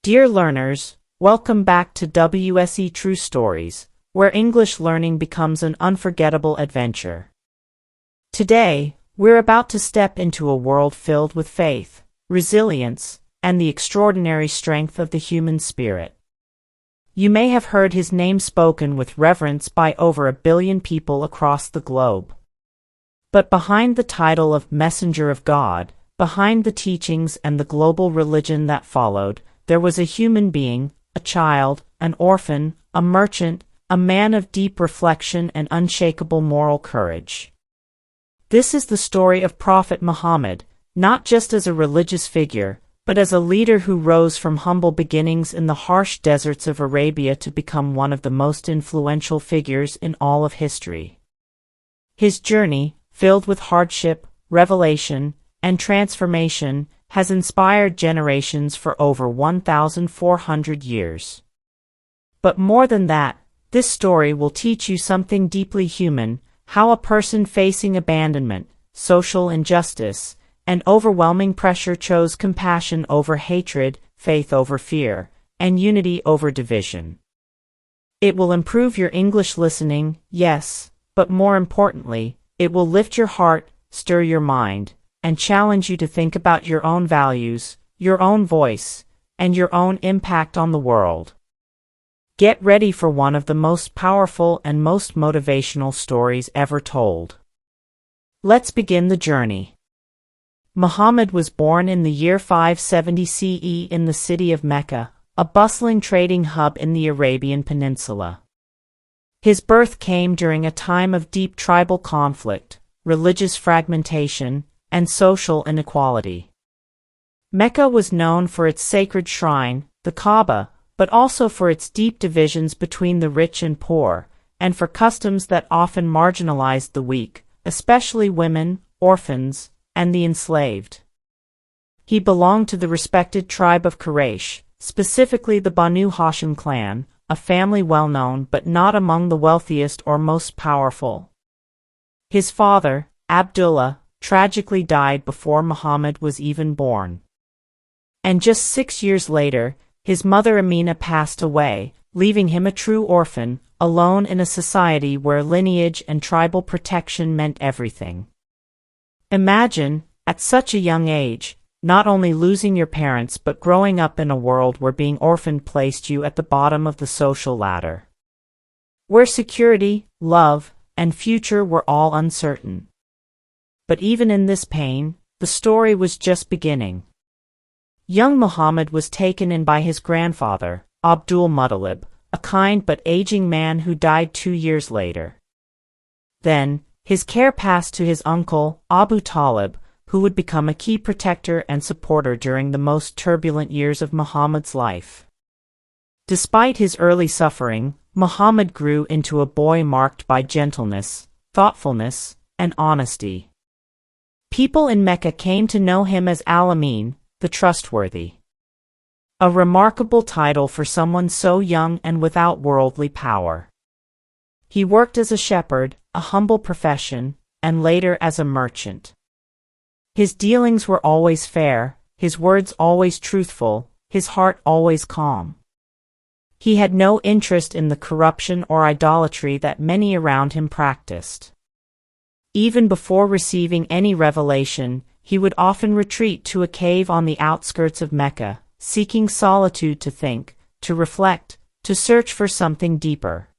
Dear learners, welcome back to WSE True Stories, where English learning becomes an unforgettable adventure. Today, we're about to step into a world filled with faith, resilience, and the extraordinary strength of the human spirit. You may have heard his name spoken with reverence by over 1 billion people across the globe. But behind the title of Messenger of God, behind the teachings and the global religion that followed, there was a human being, a child, an orphan, a merchant, a man of deep reflection and unshakable moral courage. This is the story of Prophet Muhammad, not just as a religious figure, but as a leader who rose from humble beginnings in the harsh deserts of Arabia to become one of the most influential figures in all of history. His journey, filled with hardship, revelation, and transformation, has inspired generations for over 1,400 years. But more than that, this story will teach you something deeply human: how a person facing abandonment, social injustice, and overwhelming pressure chose compassion over hatred, faith over fear, and unity over division. It will improve your English listening, yes, but more importantly, it will lift your heart, stir your mind, and challenge you to think about your own values, your own voice, and your own impact on the world. Get ready for one of the most powerful and most motivational stories ever told. Let's begin the journey. Muhammad was born in the year 570 CE in the city of Mecca, a bustling trading hub in the Arabian Peninsula. His birth came during a time of deep tribal conflict, religious fragmentation, and social inequality. Mecca was known for its sacred shrine, the Kaaba, but also for its deep divisions between the rich and poor, and for customs that often marginalized the weak, especially women, orphans, and the enslaved. He belonged to the respected tribe of Quraysh, specifically the Banu Hashim clan, a family well known but not among the wealthiest or most powerful. His father, Abdullah, tragically died before Muhammad was even born. And just 6 years later, his mother Amina passed away, leaving him a true orphan, alone in a society where lineage and tribal protection meant everything. Imagine, at such a young age, not only losing your parents but growing up in a world where being orphaned placed you at the bottom of the social ladder, where security, love, and future were all uncertain. But even in this pain, the story was just beginning. Young Muhammad was taken in by his grandfather, Abdul Muttalib, a kind but aging man who died 2 years later. Then, his care passed to his uncle, Abu Talib, who would become a key protector and supporter during the most turbulent years of Muhammad's life. Despite his early suffering, Muhammad grew into a boy marked by gentleness, thoughtfulness, and honesty. People in Mecca came to know him as Al-Amin, the trustworthy. A remarkable title for someone so young and without worldly power. He worked as a shepherd, a humble profession, and later as a merchant. His dealings were always fair, his words always truthful, his heart always calm. He had no interest in the corruption or idolatry that many around him practiced. Even before receiving any revelation, he would often retreat to a cave on the outskirts of Mecca, seeking solitude to think, to reflect, to search for something deeper.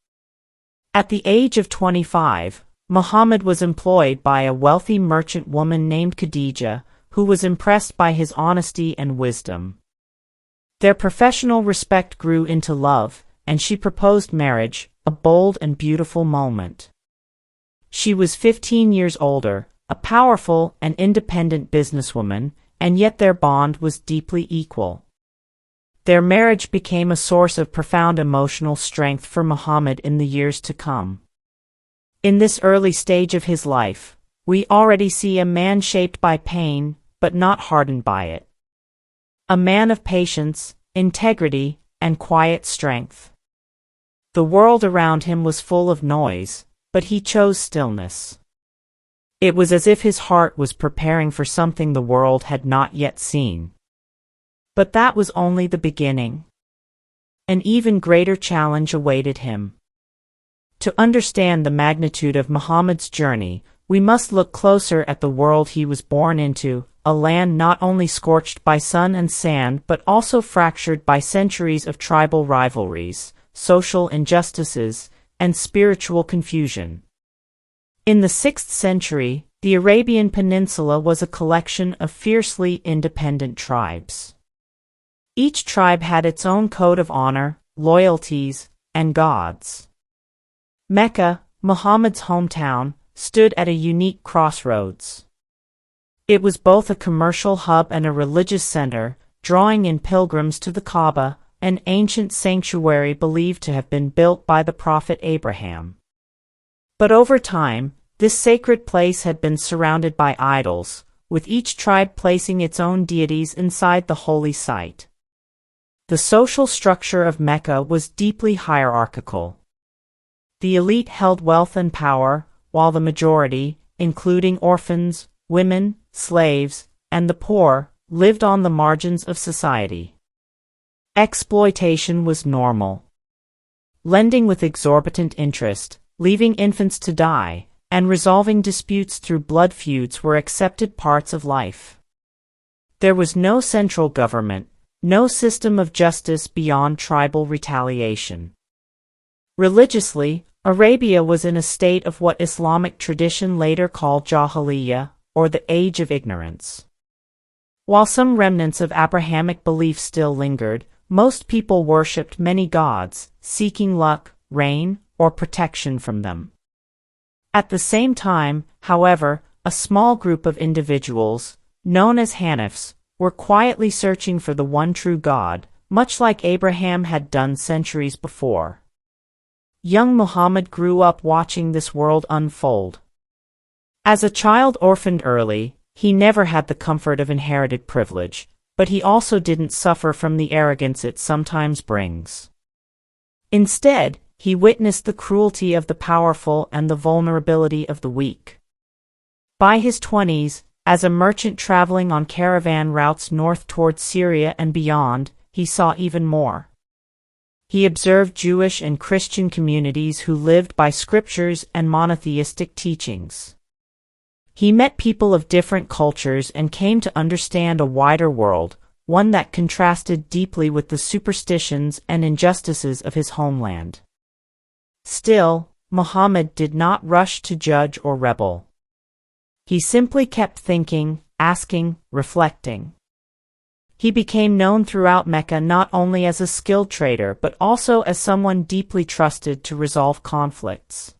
At the age of 25, Muhammad was employed by a wealthy merchant woman named Khadija, who was impressed by his honesty and wisdom. Their professional respect grew into love, and she proposed marriage, a bold and beautiful moment. She was 15 years older, a powerful and independent businesswoman, and yet their bond was deeply equal. Their marriage became a source of profound emotional strength for Muhammad in the years to come. In this early stage of his life, we already see a man shaped by pain, but not hardened by it. A man of patience, integrity, and quiet strength. The world around him was full of noise, but he chose stillness. It was as if his heart was preparing for something the world had not yet seen. But that was only the beginning. An even greater challenge awaited him. To understand the magnitude of Muhammad's journey, we must look closer at the world he was born into, a land not only scorched by sun and sand but also fractured by centuries of tribal rivalries, social injustices, and spiritual confusion. In the 6th century, the Arabian Peninsula was a collection of fiercely independent tribes. Each tribe had its own code of honor, loyalties, and gods. Mecca, Muhammad's hometown, stood at a unique crossroads. It was both a commercial hub and a religious center, drawing in pilgrims to the Kaaba, an ancient sanctuary believed to have been built by the prophet Abraham. But over time, this sacred place had been surrounded by idols, with each tribe placing its own deities inside the holy site. The social structure of Mecca was deeply hierarchical. The elite held wealth and power, while the majority, including orphans, women, slaves, and the poor, lived on the margins of society. Exploitation was normal. Lending with exorbitant interest, leaving infants to die, and resolving disputes through blood feuds were accepted parts of life. There was no central government, no system of justice beyond tribal retaliation. Religiously, Arabia was in a state of what Islamic tradition later called Jahiliyyah, or the Age of Ignorance. While some remnants of Abrahamic belief still lingered, most people worshipped many gods, seeking luck, rain, or protection from them. At the same time, however, a small group of individuals, known as Hanifs, were quietly searching for the one true God, much like Abraham had done centuries before. Young Muhammad grew up watching this world unfold. As a child orphaned early, he never had the comfort of inherited privilege, but he also didn't suffer from the arrogance it sometimes brings. Instead, he witnessed the cruelty of the powerful and the vulnerability of the weak. By his 20s, as a merchant traveling on caravan routes north toward Syria and beyond, he saw even more. He observed Jewish and Christian communities who lived by scriptures and monotheistic teachings. He met people of different cultures and came to understand a wider world, one that contrasted deeply with the superstitions and injustices of his homeland. Still, Muhammad did not rush to judge or rebel. He simply kept thinking, asking, reflecting. He became known throughout Mecca not only as a skilled trader but also as someone deeply trusted to resolve conflicts.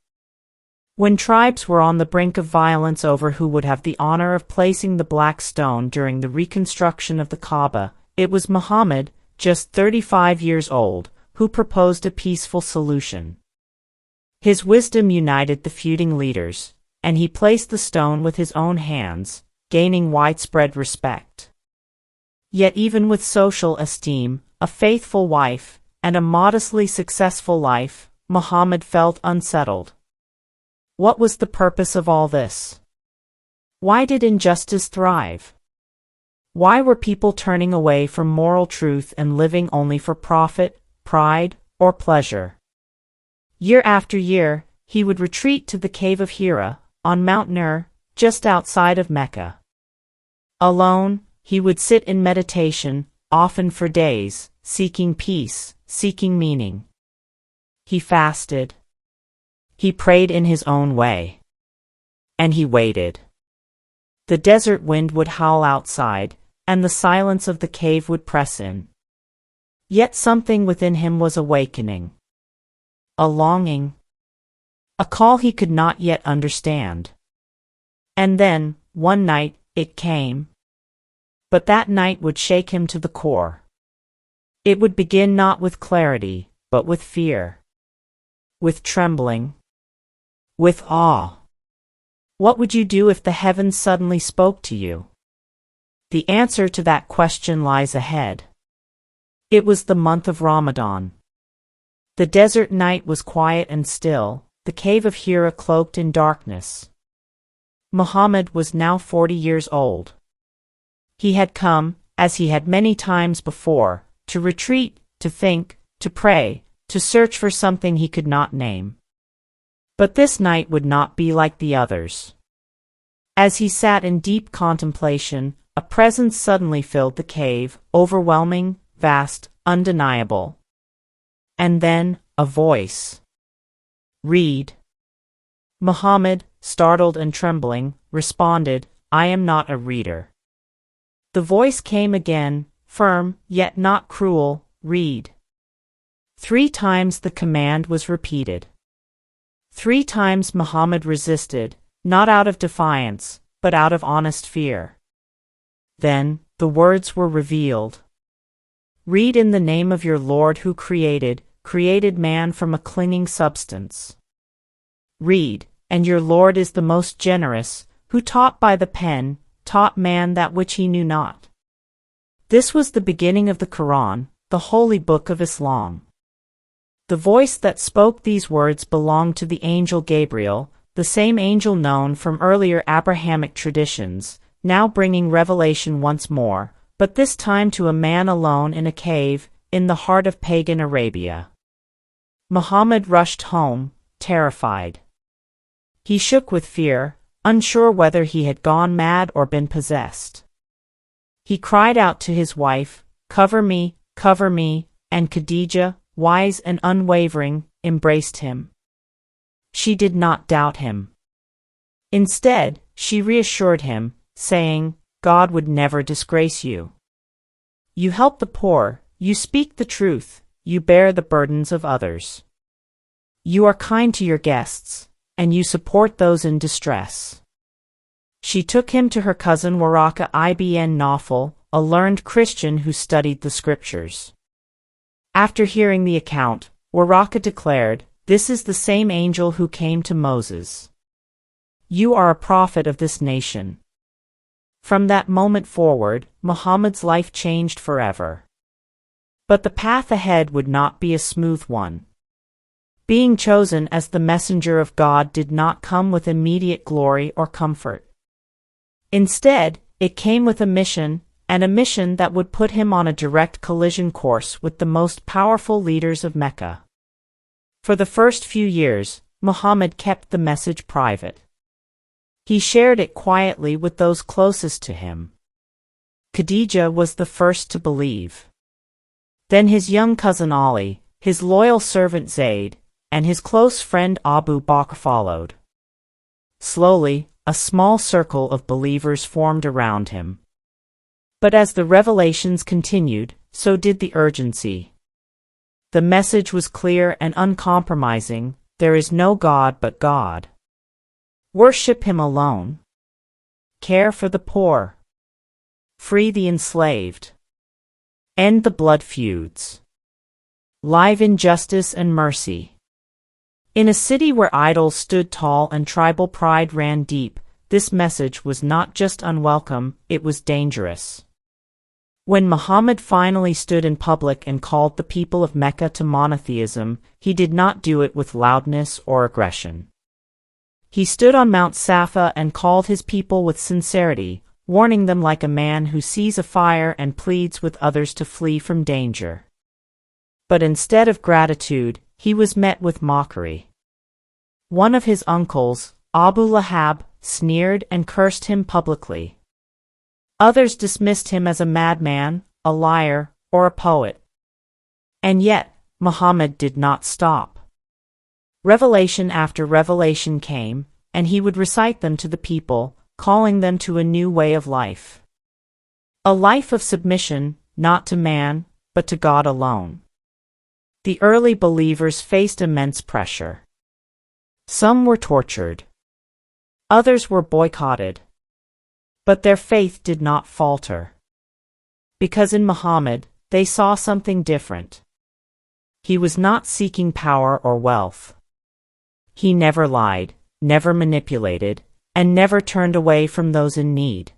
When tribes were on the brink of violence over who would have the honor of placing the black stone during the reconstruction of the Kaaba, it was Muhammad, just 35 years old, who proposed a peaceful solution. His wisdom united the feuding leaders, and he placed the stone with his own hands, gaining widespread respect. Yet even with social esteem, a faithful wife, and a modestly successful life, Muhammad felt unsettled. What was the purpose of all this? Why did injustice thrive? Why were people turning away from moral truth and living only for profit, pride, or pleasure? Year after year, he would retreat to the cave of Hira, on Mount Nur, just outside of Mecca. Alone, he would sit in meditation, often for days, seeking peace, seeking meaning. He fasted. He prayed in his own way. And he waited. The desert wind would howl outside, and the silence of the cave would press in. Yet something within him was awakening. A longing. A call he could not yet understand. And then, one night, it came. But that night would shake him to the core. It would begin not with clarity, but with fear. With trembling. With awe. What would you do if the heavens suddenly spoke to you? The answer to that question lies ahead. It was the month of Ramadan. The desert night was quiet and still, the cave of Hira cloaked in darkness. Muhammad was now 40 years old. He had come, as he had many times before, to retreat, to think, to pray, to search for something he could not name. But this night would not be like the others. As he sat in deep contemplation, a presence suddenly filled the cave, overwhelming, vast, undeniable. And then, a voice. "Read." Muhammad, startled and trembling, responded, "I am not a reader." The voice came again, firm, yet not cruel, "Read." 3 times the command was repeated. 3 times Muhammad resisted, not out of defiance, but out of honest fear. Then, the words were revealed. "Read in the name of your Lord who created man from a clinging substance. Read, and your Lord is the most generous, who taught by the pen, taught man that which he knew not." This was the beginning of the Quran, the holy book of Islam. The voice that spoke these words belonged to the angel Gabriel, the same angel known from earlier Abrahamic traditions, now bringing revelation once more, but this time to a man alone in a cave, in the heart of pagan Arabia. Muhammad rushed home, terrified. He shook with fear, unsure whether he had gone mad or been possessed. He cried out to his wife, cover me," and Khadijah, wise and unwavering, embraced him. She did not doubt him. Instead, she reassured him, saying, "God would never disgrace you. You help the poor, you speak the truth, you bear the burdens of others. You are kind to your guests, and you support those in distress." She took him to her cousin Waraka ibn Nawfal, a learned Christian who studied the scriptures. After hearing the account, Waraka declared, "This is the same angel who came to Moses. You are a prophet of this nation." From that moment forward, Muhammad's life changed forever. But the path ahead would not be a smooth one. Being chosen as the messenger of God did not come with immediate glory or comfort. Instead, it came with a mission, and a mission that would put him on a direct collision course with the most powerful leaders of Mecca. For the first few years, Muhammad kept the message private. He shared it quietly with those closest to him. Khadijah was the first to believe. Then his young cousin Ali, his loyal servant Zayd, and his close friend Abu Bakr followed. Slowly, a small circle of believers formed around him. But as the revelations continued, so did the urgency. The message was clear and uncompromising: there is no God but God. Worship Him alone. Care for the poor. Free the enslaved. End the blood feuds. Live in justice and mercy. In a city where idols stood tall and tribal pride ran deep, this message was not just unwelcome, it was dangerous. When Muhammad finally stood in public and called the people of Mecca to monotheism, he did not do it with loudness or aggression. He stood on Mount Safa and called his people with sincerity, warning them like a man who sees a fire and pleads with others to flee from danger. But instead of gratitude, he was met with mockery. One of his uncles, Abu Lahab, sneered and cursed him publicly. Others dismissed him as a madman, a liar, or a poet. And yet, Muhammad did not stop. Revelation after revelation came, and he would recite them to the people, calling them to a new way of life. A life of submission, not to man, but to God alone. The early believers faced immense pressure. Some were tortured. Others were boycotted. But their faith did not falter. Because in Muhammad, they saw something different. He was not seeking power or wealth. He never lied, never manipulated, and never turned away from those in need.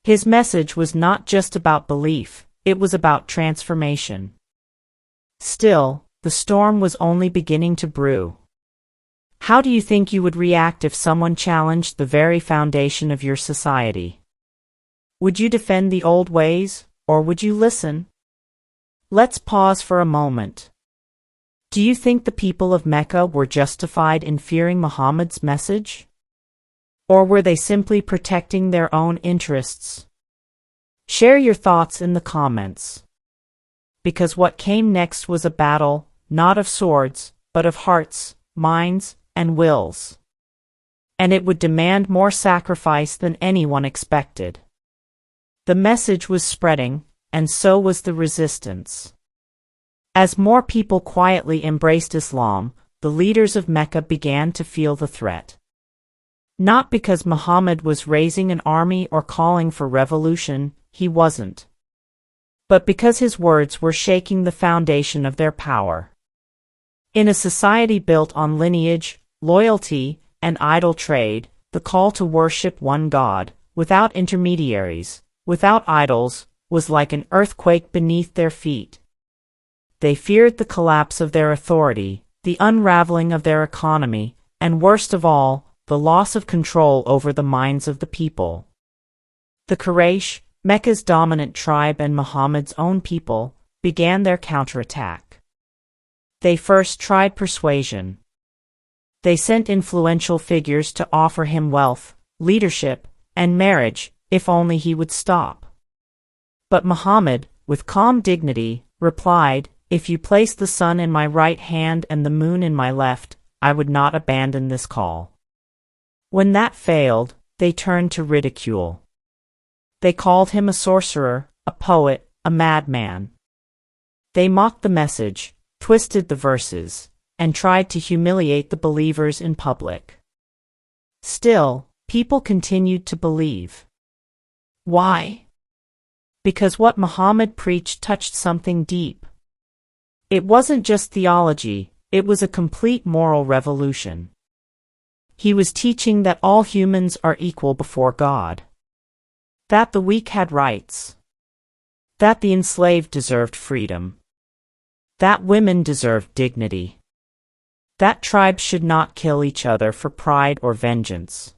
His message was not just about belief, it was about transformation. Still, the storm was only beginning to brew. How do you think you would react if someone challenged the very foundation of your society? Would you defend the old ways, or would you listen? Let's pause for a moment. Do you think the people of Mecca were justified in fearing Muhammad's message? Or were they simply protecting their own interests? Share your thoughts in the comments. Because what came next was a battle, not of swords, but of hearts, minds, and wills. And it would demand more sacrifice than anyone expected. The message was spreading, and so was the resistance. As more people quietly embraced Islam, the leaders of Mecca began to feel the threat. Not because Muhammad was raising an army or calling for revolution, he wasn't. But because his words were shaking the foundation of their power. In a society built on lineage, loyalty, and idle trade, the call to worship one God, without intermediaries, without idols, was like an earthquake beneath their feet. They feared the collapse of their authority, the unraveling of their economy, and worst of all, the loss of control over the minds of the people. The Quraysh, Mecca's dominant tribe and Muhammad's own people, began their counterattack. They first tried persuasion. They sent influential figures to offer him wealth, leadership, and marriage, if only he would stop. But Muhammad, with calm dignity, replied, "If you place the sun in my right hand and the moon in my left, I would not abandon this call." When that failed, they turned to ridicule. They called him a sorcerer, a poet, a madman. They mocked the message, twisted the verses, and tried to humiliate the believers in public. Still, people continued to believe. Why? Because what Muhammad preached touched something deep. It wasn't just theology, it was a complete moral revolution. He was teaching that all humans are equal before God. That the weak had rights. That the enslaved deserved freedom. That women deserved dignity. That tribes should not kill each other for pride or vengeance.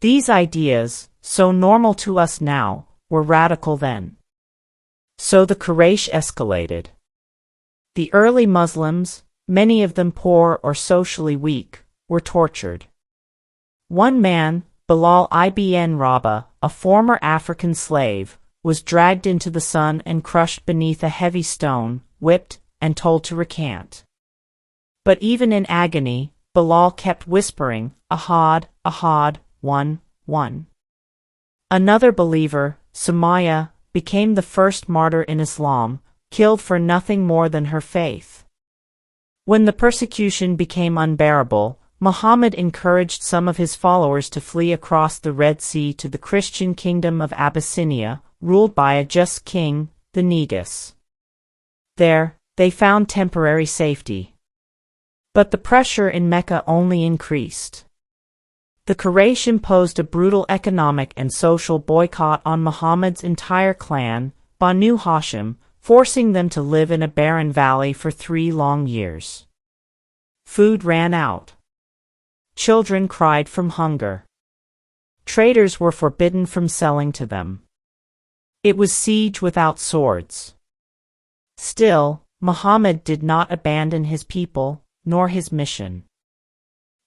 These ideas, so normal to us now, were radical then. So the Quraysh escalated. The early Muslims, many of them poor or socially weak, were tortured. One man, Bilal ibn Rabah, a former African slave, was dragged into the sun and crushed beneath a heavy stone, whipped, and told to recant. But even in agony, Bilal kept whispering, "Ahad, Ahad, one, one." Another believer, Sumaya, became the first martyr in Islam, killed for nothing more than her faith. When the persecution became unbearable, Muhammad encouraged some of his followers to flee across the Red Sea to the Christian kingdom of Abyssinia, ruled by a just king, the Negus. There, they found temporary safety. But the pressure in Mecca only increased. The Quraysh imposed a brutal economic and social boycott on Muhammad's entire clan, Banu Hashim, forcing them to live in a barren valley for 3 long years. Food ran out. Children cried from hunger. Traders were forbidden from selling to them. It was siege without swords. Still, Muhammad did not abandon his people, nor his mission.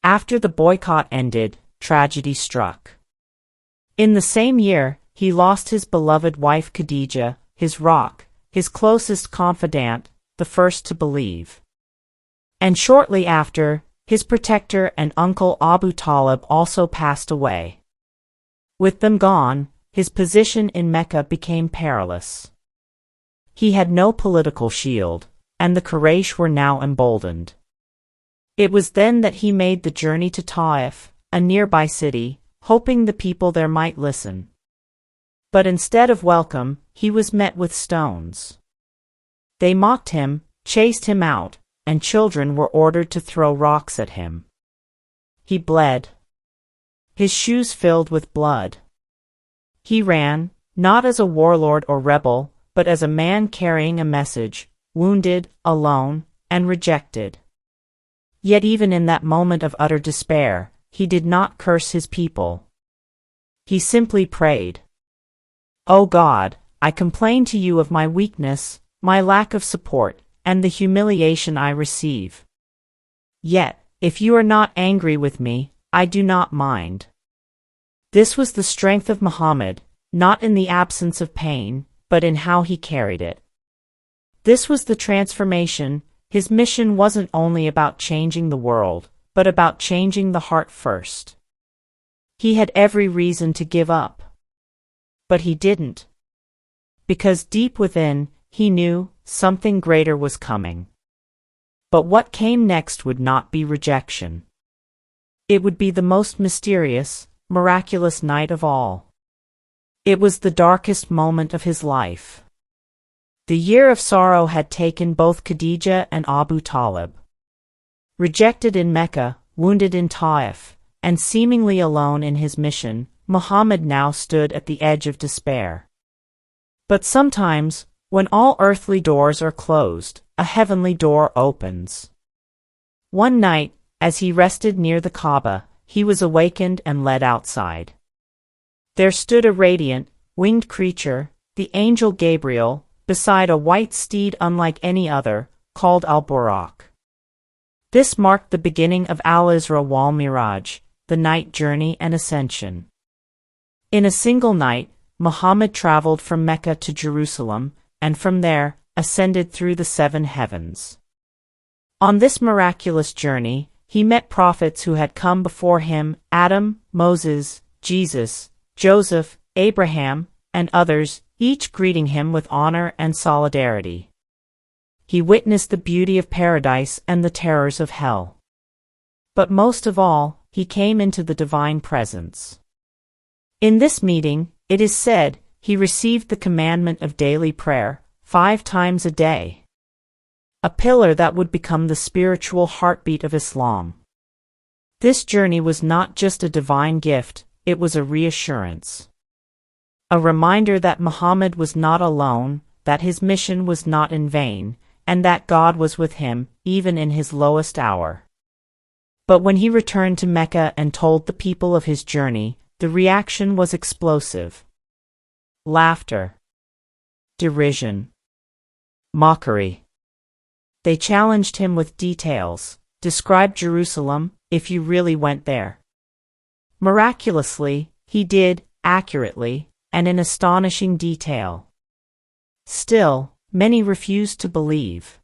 After the boycott ended, tragedy struck. In the same year, he lost his beloved wife Khadija, his rock, his closest confidant, the first to believe. And shortly after, his protector and uncle Abu Talib also passed away. With them gone, his position in Mecca became perilous. He had no political shield, and the Quraysh were now emboldened. It was then that he made the journey to Taif, a nearby city, hoping the people there might listen. But instead of welcome, he was met with stones. They mocked him, chased him out, and children were ordered to throw rocks at him. He bled. His shoes filled with blood. He ran, not as a warlord or rebel, but as a man carrying a message, wounded, alone, and rejected. Yet even in that moment of utter despair, he did not curse his people. He simply prayed. "O God, I complain to you of my weakness, my lack of support, and the humiliation I receive. Yet, if you are not angry with me, I do not mind." This was the strength of Muhammad, not in the absence of pain, but in how he carried it. This was the transformation. His mission wasn't only about changing the world, but about changing the heart first. He had every reason to give up. But he didn't. Because deep within, he knew something greater was coming. But what came next would not be rejection. It would be the most mysterious, miraculous night of all. It was the darkest moment of his life. The year of sorrow had taken both Khadija and Abu Talib. Rejected in Mecca, wounded in Taif, and seemingly alone in his mission, Muhammad now stood at the edge of despair. But sometimes, when all earthly doors are closed, a heavenly door opens. One night, as he rested near the Kaaba, he was awakened and led outside. There stood a radiant, winged creature, the angel Gabriel, beside a white steed unlike any other, called Al-Buraq. This marked the beginning of Al-Isra wal-Miraj, the night journey and ascension. In a single night, Muhammad traveled from Mecca to Jerusalem, and from there, ascended through the 7 heavens. On this miraculous journey, he met prophets who had come before him: Adam, Moses, Jesus, Joseph, Abraham, and others, each greeting him with honor and solidarity. He witnessed the beauty of paradise and the terrors of hell. But most of all, he came into the divine presence. In this meeting, it is said, he received the commandment of daily prayer, 5 times a day. A pillar that would become the spiritual heartbeat of Islam. This journey was not just a divine gift, it was a reassurance. A reminder that Muhammad was not alone, that his mission was not in vain, and that God was with him, even in his lowest hour. But when he returned to Mecca and told the people of his journey, the reaction was explosive. Laughter. Derision. Mockery. They challenged him with details. Describe Jerusalem, if you really went there. Miraculously, he did, accurately, and in astonishing detail. Still, many refused to believe.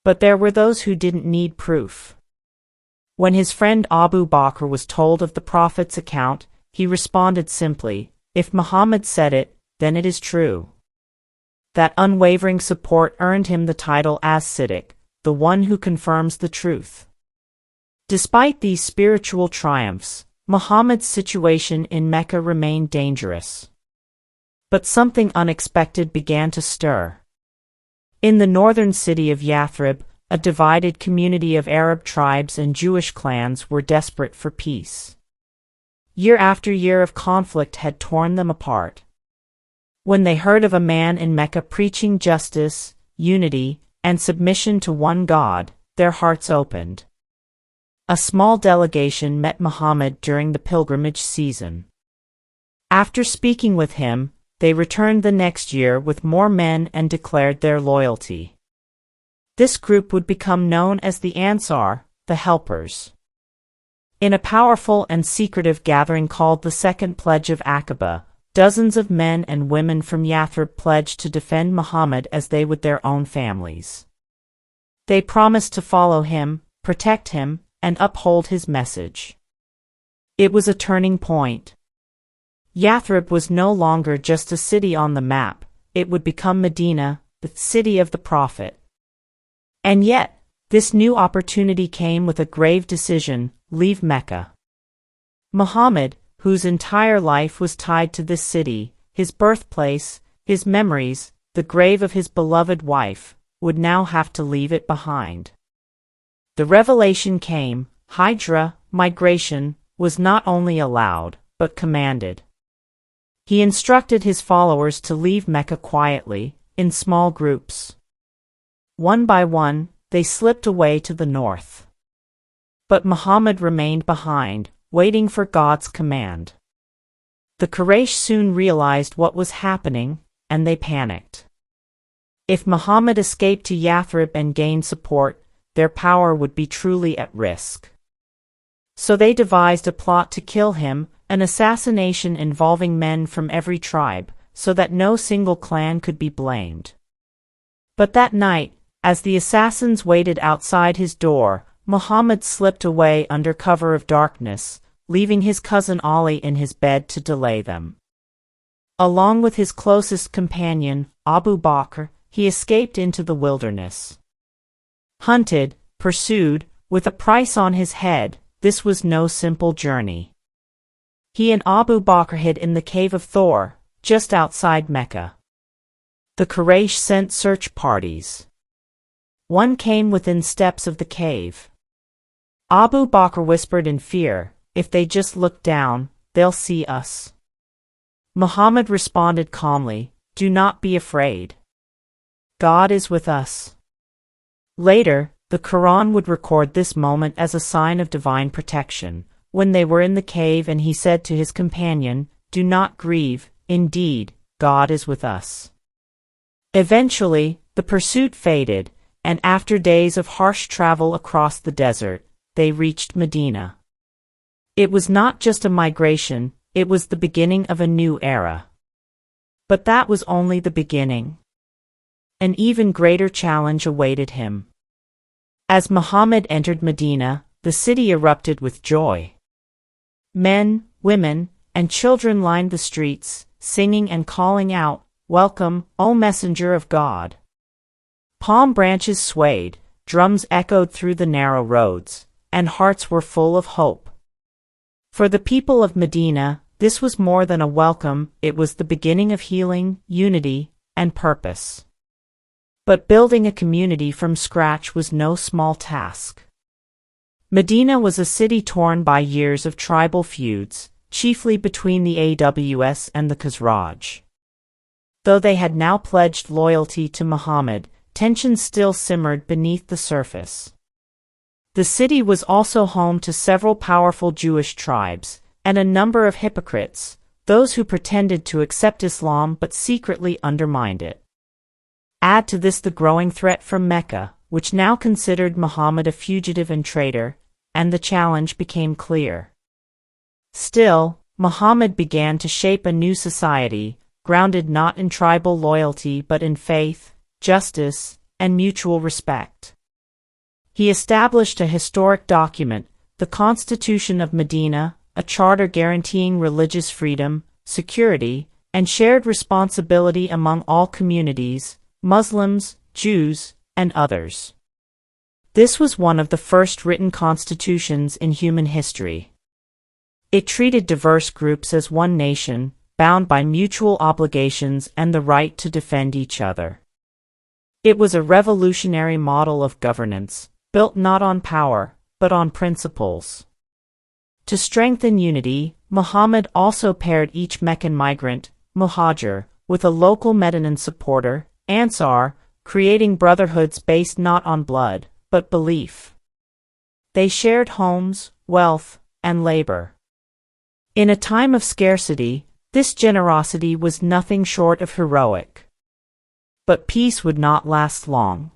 But there were those who didn't need proof. When his friend Abu Bakr was told of the Prophet's account, he responded simply, "If Muhammad said it, then it is true." That unwavering support earned him the title as-Siddiq, the one who confirms the truth. Despite these spiritual triumphs, Muhammad's situation in Mecca remained dangerous. But something unexpected began to stir. In the northern city of Yathrib, a divided community of Arab tribes and Jewish clans were desperate for peace. Year after year of conflict had torn them apart. When they heard of a man in Mecca preaching justice, unity, and submission to one God, their hearts opened. A small delegation met Muhammad during the pilgrimage season. After speaking with him, they returned the next year with more men and declared their loyalty. This group would become known as the Ansar, the Helpers. In a powerful and secretive gathering called the Second Pledge of Aqaba, dozens of men and women from Yathrib pledged to defend Muhammad as they would their own families. They promised to follow him, protect him, and uphold his message. It was a turning point. Yathrib was no longer just a city on the map, it would become Medina, the city of the Prophet. And yet, this new opportunity came with a grave decision: leave Mecca. Muhammad, whose entire life was tied to this city, his birthplace, his memories, the grave of his beloved wife, would now have to leave it behind. The revelation came: Hijra, migration, was not only allowed, but commanded. He instructed his followers to leave Mecca quietly, in small groups. One by one, they slipped away to the north. But Muhammad remained behind, waiting for God's command. The Quraysh soon realized what was happening, and they panicked. If Muhammad escaped to Yathrib and gained support, their power would be truly at risk. So they devised a plot to kill him, an assassination involving men from every tribe, so that no single clan could be blamed. But that night, as the assassins waited outside his door, Muhammad slipped away under cover of darkness, leaving his cousin Ali in his bed to delay them. Along with his closest companion, Abu Bakr, he escaped into the wilderness. Hunted, pursued, with a price on his head, this was no simple journey. He and Abu Bakr hid in the cave of Thor, just outside Mecca. The Quraysh sent search parties. One came within steps of the cave. Abu Bakr whispered in fear, "If they just look down, they'll see us." Muhammad responded calmly, "Do not be afraid. God is with us." Later, the Quran would record this moment as a sign of divine protection. When they were in the cave and he said to his companion, "Do not grieve, indeed, God is with us." Eventually, the pursuit faded, and after days of harsh travel across the desert, they reached Medina. It was not just a migration, it was the beginning of a new era. But that was only the beginning. An even greater challenge awaited him. As Muhammad entered Medina, the city erupted with joy. Men, women, and children lined the streets, singing and calling out, "Welcome, O Messenger of God." Palm branches swayed, drums echoed through the narrow roads, and hearts were full of hope. For the people of Medina, this was more than a welcome, it was the beginning of healing, unity, and purpose. But building a community from scratch was no small task. Medina was a city torn by years of tribal feuds, chiefly between the Aws and the Khazraj. Though they had now pledged loyalty to Muhammad, tensions still simmered beneath the surface. The city was also home to several powerful Jewish tribes, and a number of hypocrites, those who pretended to accept Islam but secretly undermined it. Add to this the growing threat from Mecca, which now considered Muhammad a fugitive and traitor, and the challenge became clear. Still, Muhammad began to shape a new society, grounded not in tribal loyalty but in faith, justice, and mutual respect. He established a historic document, the Constitution of Medina, a charter guaranteeing religious freedom, security, and shared responsibility among all communities, Muslims, Jews, and others. This was one of the first written constitutions in human history. It treated diverse groups as one nation, bound by mutual obligations and the right to defend each other. It was a revolutionary model of governance, built not on power, but on principles. To strengthen unity, Muhammad also paired each Meccan migrant, Muhajir, with a local Medinan supporter, Ansar, creating brotherhoods based not on blood, but belief. They shared homes, wealth, and labor. In a time of scarcity, this generosity was nothing short of heroic. But peace would not last long.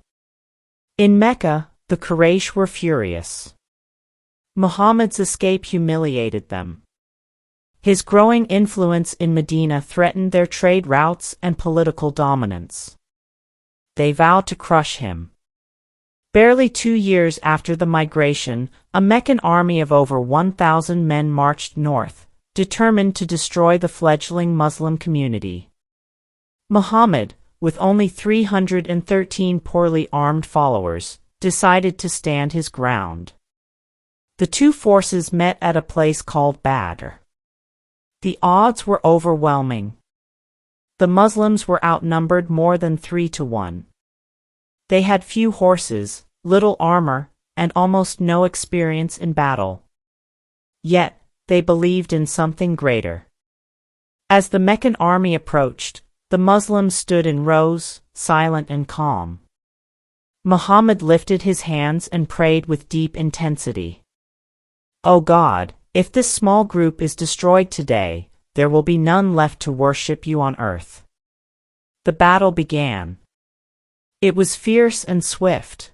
In Mecca, the Quraysh were furious. Muhammad's escape humiliated them. His growing influence in Medina threatened their trade routes and political dominance. They vowed to crush him. Barely 2 years after the migration, a Meccan army of over 1,000 men marched north, determined to destroy the fledgling Muslim community. Muhammad, with only 313 poorly armed followers, decided to stand his ground. The two forces met at a place called Badr. The odds were overwhelming. The Muslims were outnumbered more than 3 to 1. They had few horses, little armor, and almost no experience in battle. Yet, they believed in something greater. As the Meccan army approached, the Muslims stood in rows, silent and calm. Muhammad lifted his hands and prayed with deep intensity. "O God, if this small group is destroyed today, there will be none left to worship you on earth. The battle began. It was fierce and swift.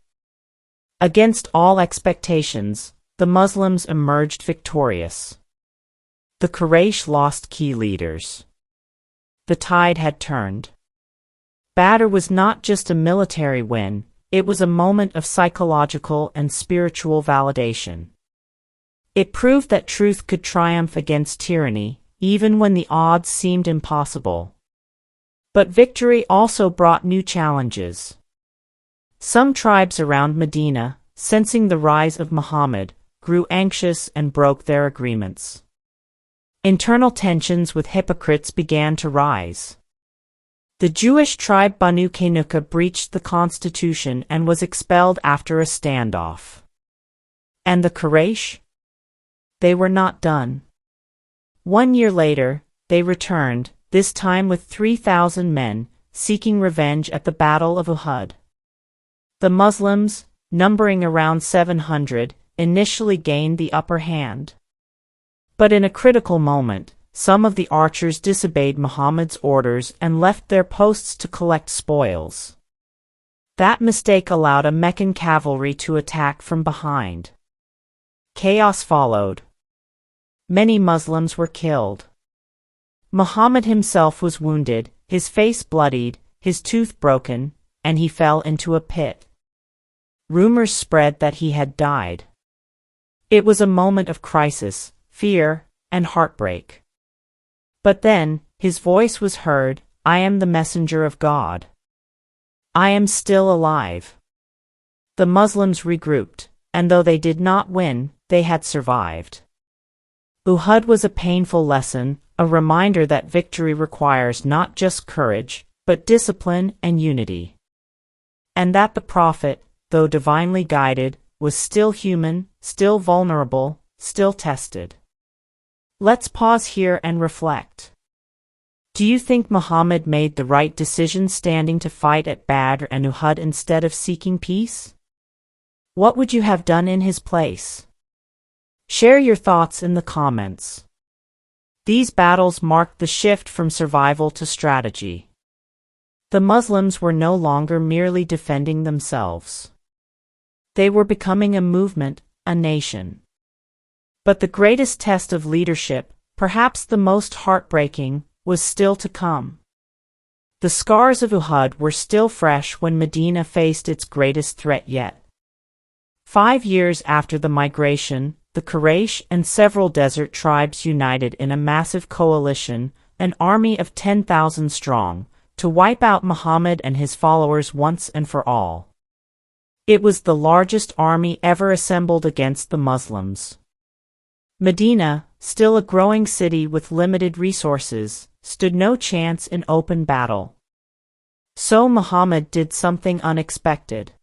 Against all expectations, the Muslims emerged victorious. The Quraysh lost key leaders. The tide had turned. Badr was not just a military win, it was a moment of psychological and spiritual validation. It proved that truth could triumph against tyranny, even when the odds seemed impossible. But victory also brought new challenges. Some tribes around Medina, sensing the rise of Muhammad, grew anxious and broke their agreements. Internal tensions with hypocrites began to rise. The Jewish tribe Banu Qaynuqa breached the constitution and was expelled after a standoff. And the Quraysh? They were not done. 1 year later, they returned, this time with 3,000 men, seeking revenge at the Battle of Uhud. The Muslims, numbering around 700, initially gained the upper hand. But in a critical moment, some of the archers disobeyed Muhammad's orders and left their posts to collect spoils. That mistake allowed a Meccan cavalry to attack from behind. Chaos followed. Many Muslims were killed. Muhammad himself was wounded, his face bloodied, his tooth broken, and he fell into a pit. Rumors spread that he had died. It was a moment of crisis, fear, and heartbreak. But then, his voice was heard, "I am the messenger of God. I am still alive." The Muslims regrouped, and though they did not win, they had survived. Uhud was a painful lesson, a reminder that victory requires not just courage, but discipline and unity. And that the Prophet, though divinely guided, was still human, still vulnerable, still tested. Let's pause here and reflect. Do you think Muhammad made the right decision standing to fight at Badr and Uhud instead of seeking peace? What would you have done in his place? Share your thoughts in the comments. These battles marked the shift from survival to strategy. The Muslims were no longer merely defending themselves. They were becoming a movement, a nation. But the greatest test of leadership, perhaps the most heartbreaking, was still to come. The scars of Uhud were still fresh when Medina faced its greatest threat yet. 5 years after the migration, the Quraysh and several desert tribes united in a massive coalition, an army of 10,000 strong, to wipe out Muhammad and his followers once and for all. It was the largest army ever assembled against the Muslims. Medina, still a growing city with limited resources, stood no chance in open battle. So Muhammad did something unexpected.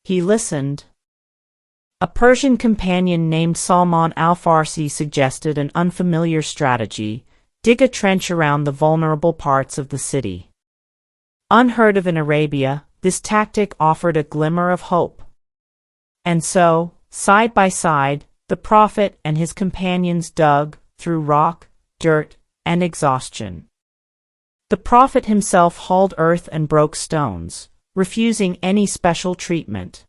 He listened. A Persian companion named Salman al-Farsi suggested an unfamiliar strategy: dig a trench around the vulnerable parts of the city. Unheard of in Arabia, this tactic offered a glimmer of hope. And so, side by side, the Prophet and his companions dug, through rock, dirt, and exhaustion. The Prophet himself hauled earth and broke stones, refusing any special treatment.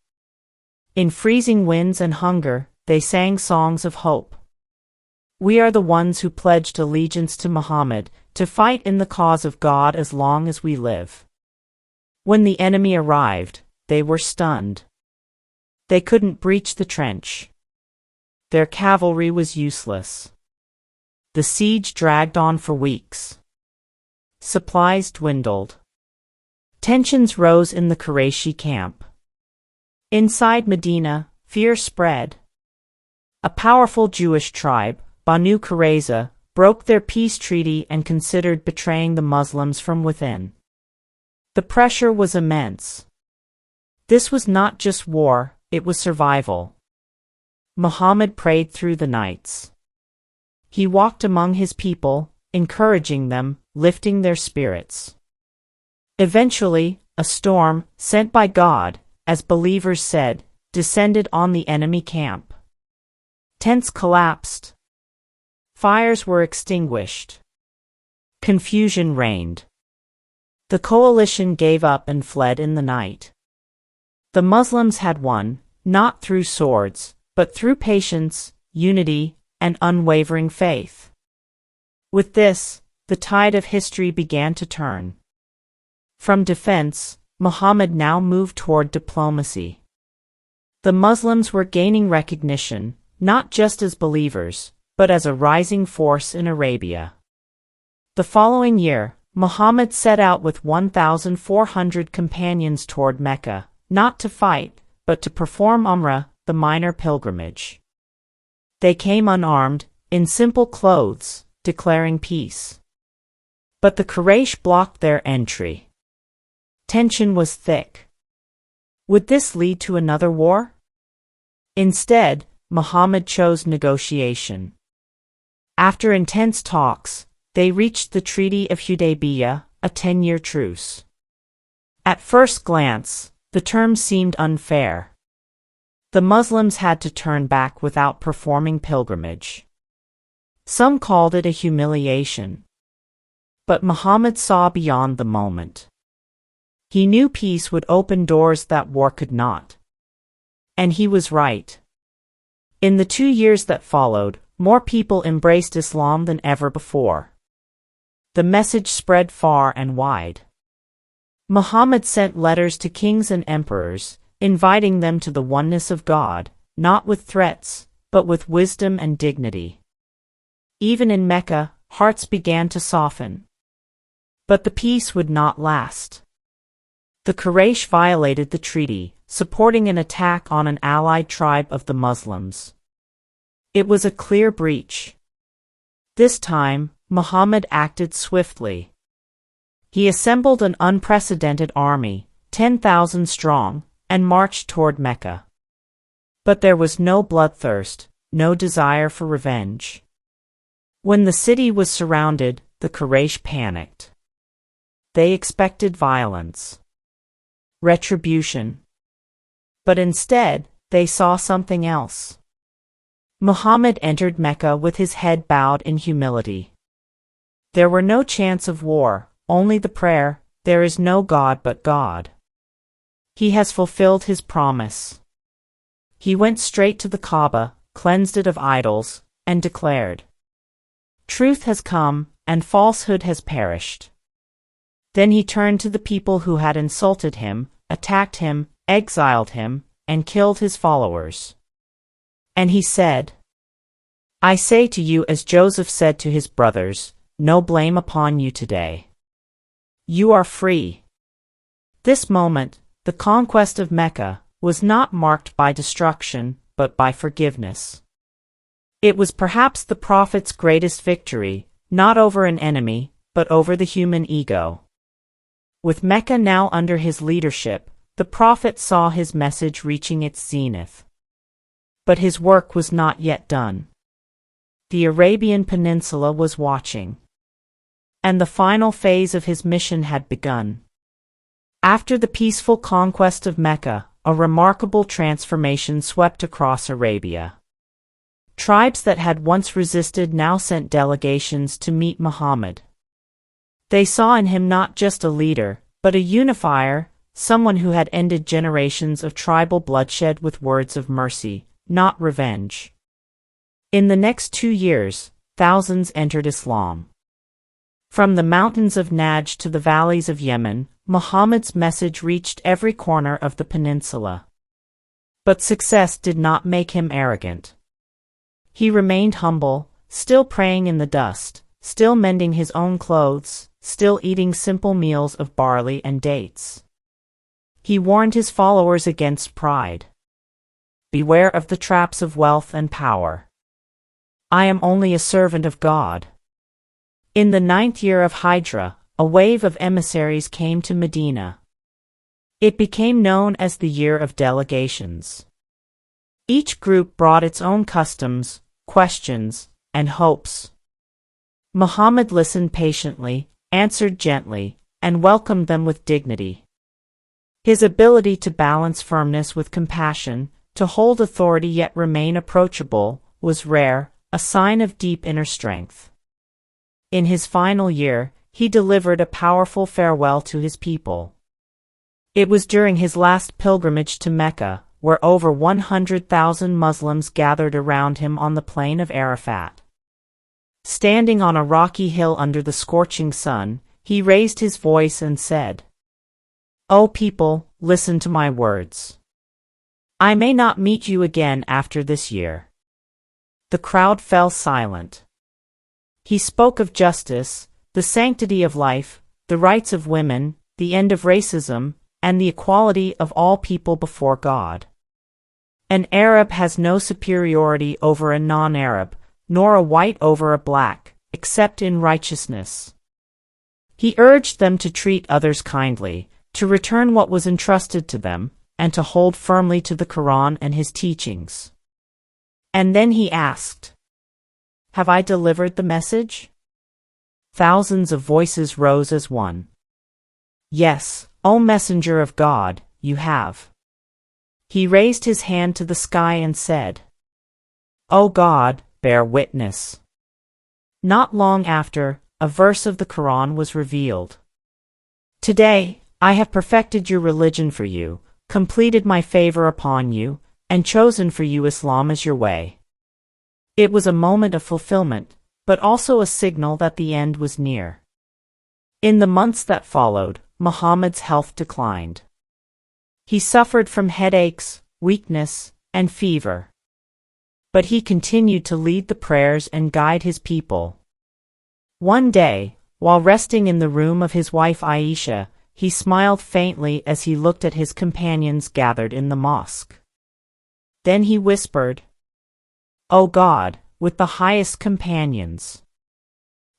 In freezing winds and hunger, they sang songs of hope. We are the ones who pledged allegiance to Muhammad, to fight in the cause of God as long as we live. When the enemy arrived, they were stunned. They couldn't breach the trench. Their cavalry was useless. The siege dragged on for weeks. Supplies dwindled. Tensions rose in the Qurayshi camp. Inside Medina, fear spread. A powerful Jewish tribe, Banu Qurayza, broke their peace treaty and considered betraying the Muslims from within. The pressure was immense. This was not just war, it was survival. Muhammad prayed through the nights. He walked among his people, encouraging them, lifting their spirits. Eventually, a storm, sent by God, as believers said, descended on the enemy camp. Tents collapsed. fires were extinguished. Confusion reigned. The coalition gave up and fled in the night. The Muslims had won, not through swords, but through patience, unity, and unwavering faith. With this, the tide of history began to turn. From defense, Muhammad now moved toward diplomacy. The Muslims were gaining recognition, not just as believers, but as a rising force in Arabia. The following year, Muhammad set out with 1,400 companions toward Mecca, not to fight, but to perform Umrah, the minor pilgrimage. They came unarmed, in simple clothes, declaring peace. But the Quraysh blocked their entry. Tension was thick. Would this lead to another war? Instead, Muhammad chose negotiation. After intense talks, they reached the Treaty of Hudaybiyah, a 10-year truce. At first glance, the terms seemed unfair. The Muslims had to turn back without performing pilgrimage. Some called it a humiliation. But Muhammad saw beyond the moment. He knew peace would open doors that war could not. And he was right. In the 2 years that followed, more people embraced Islam than ever before. The message spread far and wide. Muhammad sent letters to kings and emperors, inviting them to the oneness of God, not with threats, but with wisdom and dignity. Even in Mecca, hearts began to soften. But the peace would not last. The Quraysh violated the treaty, supporting an attack on an allied tribe of the Muslims. It was a clear breach. This time, Muhammad acted swiftly. He assembled an unprecedented army, 10,000 strong, and marched toward Mecca. But there was no bloodthirst, no desire for revenge. When the city was surrounded, the Quraysh panicked. They expected violence, retribution. But instead, they saw something else. Muhammad entered Mecca with his head bowed in humility. There were no chants of war, only the prayer, "There is no God but God." He has fulfilled his promise. He went straight to the Kaaba, cleansed it of idols, and declared, "Truth has come, and falsehood has perished." Then he turned to the people who had insulted him, attacked him, exiled him, and killed his followers. And he said, "I say to you as Joseph said to his brothers, no blame upon you today. You are free." This moment, the conquest of Mecca, was not marked by destruction, but by forgiveness. It was perhaps the Prophet's greatest victory, not over an enemy, but over the human ego. With Mecca now under his leadership, the Prophet saw his message reaching its zenith. But his work was not yet done. The Arabian Peninsula was watching. And the final phase of his mission had begun. After the peaceful conquest of Mecca, a remarkable transformation swept across Arabia. Tribes that had once resisted now sent delegations to meet Muhammad. They saw in him not just a leader, but a unifier, someone who had ended generations of tribal bloodshed with words of mercy, not revenge. In the next 2 years, thousands entered Islam. From the mountains of Najd to the valleys of Yemen, Muhammad's message reached every corner of the peninsula. But success did not make him arrogant. He remained humble, still praying in the dust, still mending his own clothes, still eating simple meals of barley and dates. He warned his followers against pride. "Beware of the traps of wealth and power. I am only a servant of God." In the 9th year of Hijrah, a wave of emissaries came to Medina. It became known as the Year of Delegations. Each group brought its own customs, questions, and hopes. Muhammad listened patiently, answered gently, and welcomed them with dignity. His ability to balance firmness with compassion, to hold authority yet remain approachable, was rare, a sign of deep inner strength. In his final year, he delivered a powerful farewell to his people. It was during his last pilgrimage to Mecca, where over 100,000 Muslims gathered around him on the plain of Arafat. Standing on a rocky hill under the scorching sun, he raised his voice and said, "O people, listen to my words. I may not meet you again after this year." The crowd fell silent. He spoke of justice, the sanctity of life, the rights of women, the end of racism, and the equality of all people before God. An Arab has no superiority over a non-Arab, nor a white over a black, except in righteousness. He urged them to treat others kindly, to return what was entrusted to them, and to hold firmly to the Quran and his teachings. And then he asked, "Have I delivered the message?" Thousands of voices rose as one. "Yes, O Messenger of God, you have." He raised his hand to the sky and said, "O God, bear witness." Not long after, a verse of the Quran was revealed. "Today, I have perfected your religion for you, completed my favor upon you, and chosen for you Islam as your way." It was a moment of fulfillment, but also a signal that the end was near. In the months that followed, Muhammad's health declined. He suffered from headaches, weakness, and fever. But he continued to lead the prayers and guide his people. One day, while resting in the room of his wife Aisha, he smiled faintly as he looked at his companions gathered in the mosque. Then he whispered, "O God, with the highest companions."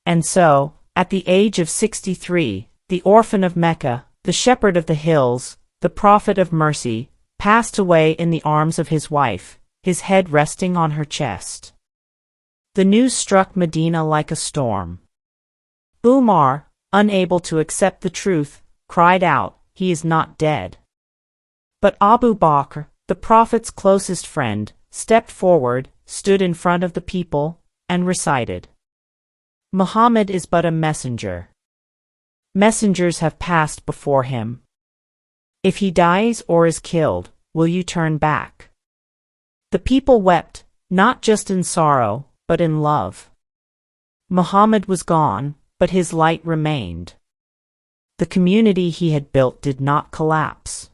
And so, at the age of 63, the orphan of Mecca, the shepherd of the hills, the prophet of mercy, passed away in the arms of his wife, his head resting on her chest. The news struck Medina like a storm. Umar, unable to accept the truth, cried out, "He is not dead." But Abu Bakr, the prophet's closest friend, stepped forward, stood in front of the people, and recited, "Muhammad is but a messenger. Messengers have passed before him. If he dies or is killed, will you turn back?" The people wept, not just in sorrow, but in love. Muhammad was gone, but his light remained. The community he had built did not collapse.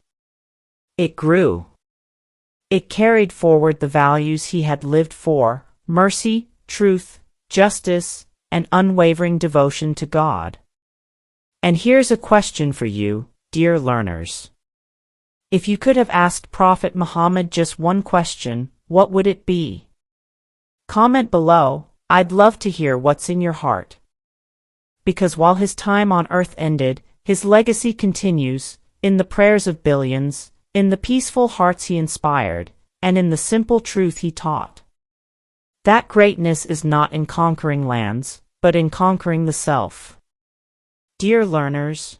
It grew. It carried forward the values he had lived for: mercy, truth, justice, and unwavering devotion to God. And here's a question for you, dear learners. If you could have asked Prophet Muhammad just one question, what would it be? Comment below. I'd love to hear what's in your heart. Because while his time on earth ended, his legacy continues, in the prayers of billions, in the peaceful hearts he inspired, and in the simple truth he taught. That greatness is not in conquering lands, but in conquering the self. Dear learners,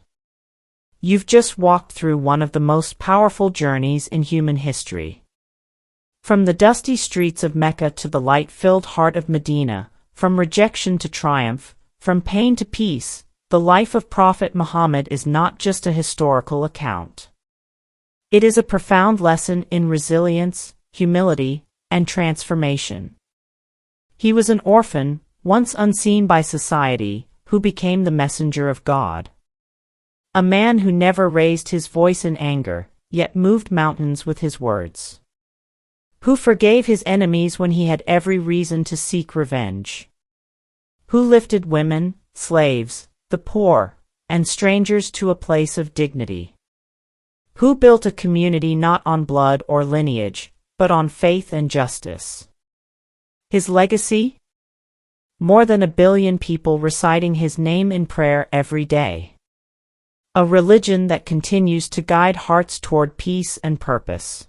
you've just walked through one of the most powerful journeys in human history. From the dusty streets of Mecca to the light-filled heart of Medina, from rejection to triumph, from pain to peace, the life of Prophet Muhammad is not just a historical account. It is a profound lesson in resilience, humility, and transformation. He was an orphan, once unseen by society, who became the messenger of God. A man who never raised his voice in anger, yet moved mountains with his words. Who forgave his enemies when he had every reason to seek revenge. Who lifted women, slaves, the poor, and strangers to a place of dignity. Who built a community not on blood or lineage, but on faith and justice. His legacy? More than 1 billion people reciting his name in prayer every day. A religion that continues to guide hearts toward peace and purpose.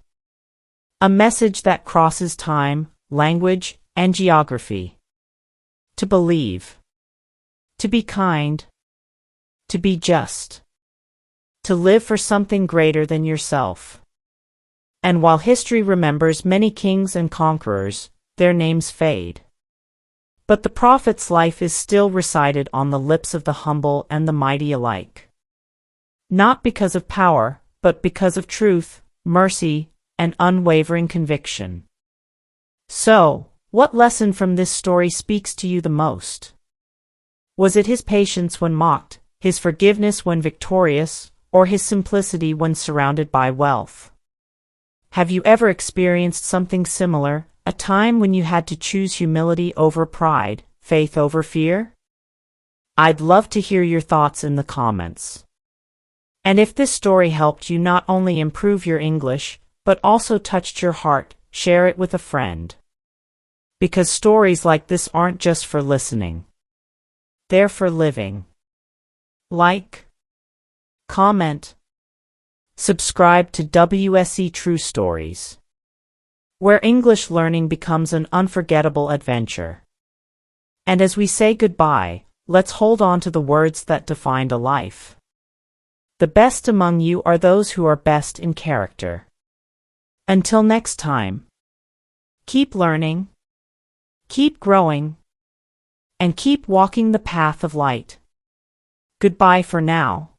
A message that crosses time, language, and geography. To believe. To be kind. To be just. To live for something greater than yourself. And while history remembers many kings and conquerors, their names fade. But the Prophet's life is still recited on the lips of the humble and the mighty alike. Not because of power, but because of truth, mercy, and unwavering conviction. So, what lesson from this story speaks to you the most? Was it his patience when mocked, his forgiveness when victorious, or his simplicity when surrounded by wealth? Have you ever experienced something similar, a time when you had to choose humility over pride, faith over fear? I'd love to hear your thoughts in the comments. And if this story helped you not only improve your English, but also touched your heart, share it with a friend. Because stories like this aren't just for listening. They're for living. Like, comment, subscribe to WSE True Stories, where English learning becomes an unforgettable adventure. And as we say goodbye, let's hold on to the words that defined a life. The best among you are those who are best in character. Until next time, keep learning, keep growing, and keep walking the path of light. Goodbye for now.